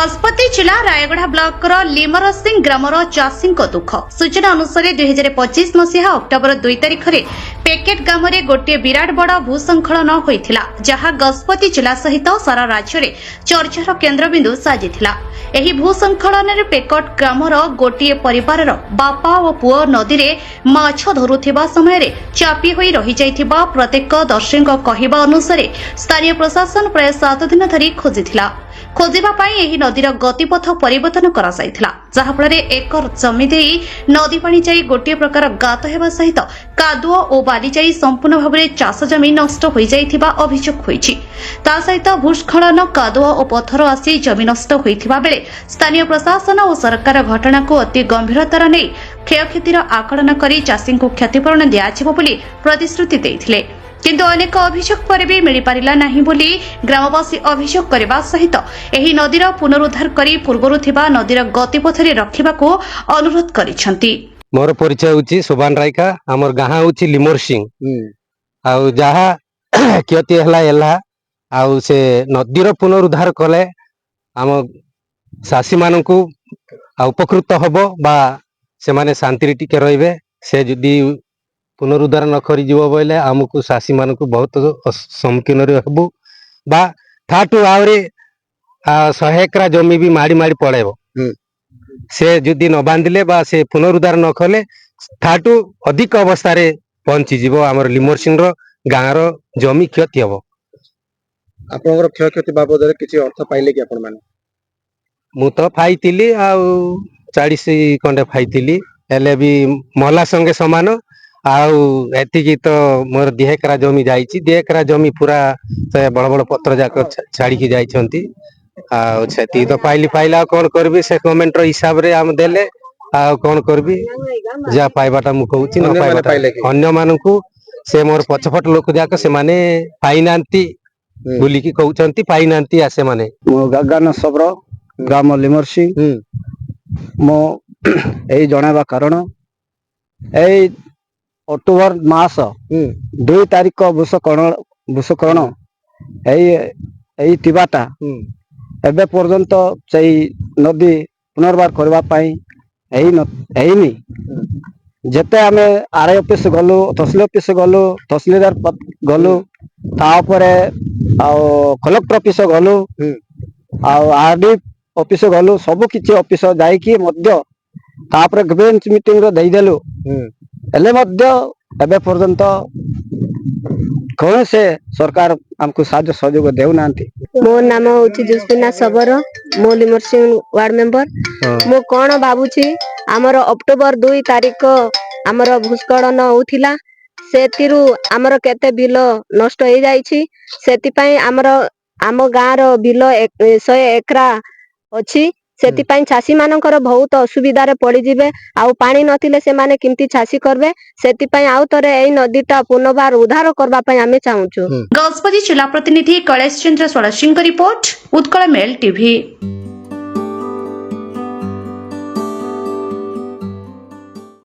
गजपति जिला Raigarh block लिमरसिंह grammar चाषी दुख सूचना अनुसार 2025 मसीहा अक्टोबर 2 तारिख में पेकेट ग्राम में गोटे विराट बड़ भूस्खलन होता जहां गजपति जिला सहित सारा राज्य में चर्चार केन्द्रबिंदु साजिला। एही भूस्खलन में पेकेट ग्रामर गोटे परिवार बापा और पुओ नदी में माछ धरुथिबा समय चापी होई रही जाइथिबा प्रत्येक दर्शी कहवा अनुसार स्थानीय प्रशासन प्राय 7 दिन धरी खोजिथिला। खोजिबा पाई एही नदीर गतिपथ परिवर्तन करा जायथिला जहाफल एकर जमी दे नदी पानी जाई गोटे प्रकार गात हेबा सहित कादुओ और बाली जाई संपूर्ण भाव में चाष जमी नष्ट हो जाइथिबा अभियोग होईछि। ता सहित भूस्खलन कादुओ और पत्थर आसी जमी नष्ट होइथिबा बेले स्थानीय प्रशासन और सरकार घटना को अति गंभीरतार नहीं क्षयक्षतिर आकलन करी चाषी को क्षतिपूरण दियाजिबो बोली प्रतिश्रुति देइथिले किंतु अनेक अभियोग पर भी मिल पारिला नहीं बोली ग्रामवासी अभियोग करने सहित एही नदीर पुनरुद्धार करी पूर्वरु थिबा नदीर गतिपथरे रखिबाको अनुरोध करिसंती। मोर परिचय होची सुभान रायका हमर गाहा होची लिमरसिंह आउ जहा क्षति हला एला आउ से नदीर पुनरुद्धार कले हम चाषी मानकू उपकृत हबो बा से माने शांति टिके रहिबे। से जदी पुनरुद्धार न करी जीव बोले आमको चाषी मानक बहुत सम्मुखीन हबू बा ठाटू आहरी 100 एकरा जमी भी माड़ी माड़ी पड़ेब से जदि न बांधिले बा से पुनरुद्धार न कले ठाटू अधिक अवस्था रे पहुंची जीव आमर लिमरसिंह गाँव जमी क्षति हम। आपनकर क्षयक्षति बाबद किसी अर्थ पाइले कि आपण माने? मु तो पाइतिली आ 40 खंडे पाइतिली एले भी महला संगे समान आउ एतिकी तो मोर 2 एकरा जमी जाइछि 2 एकरा जमी पूरा से बड़ बड़ पत्र जाक छाड़ी की जाइछंती आ छेती तो पाइला कोन करबी से कमेंट रो हिसाब रे हम देले आ कोन करबी जा पाइबाटा मु कहूची न पाइबाटा अन्य मानकू से मोर पछपट लोक जाक से माने पाइनांती बोली की कहउचंती पाइनांती आ से माने मो गगन सबरो ग्राम लिमरसिंह मो एई जणावा कारण एई अक्टोबर मास 2 तारिख भूस्खलन थिबाटा एबे पर्यंत से नदी पुनर्बार करबा पाई एनी जेते आमे आरआई ऑफिस गलु तहसील ऑफिस गलु तहसीलदार गलु तापरे कलेक्टर ऑफिस गलु आरडी ऑफिस गलु सब किछि ऑफिस जाई कि मध्य तापरे बेंच मीटिंग रो देई देलु एले मध्य एबे पर्यंत कौन से सरकार हमको साहाय्य सहयोग देउ नांती। मो नाम होची जसपिना सबर मो लिमरसिंह वार्ड मेंबर मो कोन बाबूची हमर अक्टोबर 2 तारिख हमर भूस्खलन होथिला सेतिरु हमर केते बिल नष्ट हो जाईछि सेति पई हमर आम गाँव रो बिल 100 एकरा अछि सेति पई चाषी मानकर बहुत असुविधा रे पड़ी जिवे आउ पानी नथिले से माने किमती चाषी करबे सेति पई आउ तरे एई नदीटा पुनर्बार उद्धार करबा पई आमे चाहूछु। गजपति जिला प्रतिनिधि कलेश चंद्र षोडशी रिपोर्ट उत्कल मेल टीवी।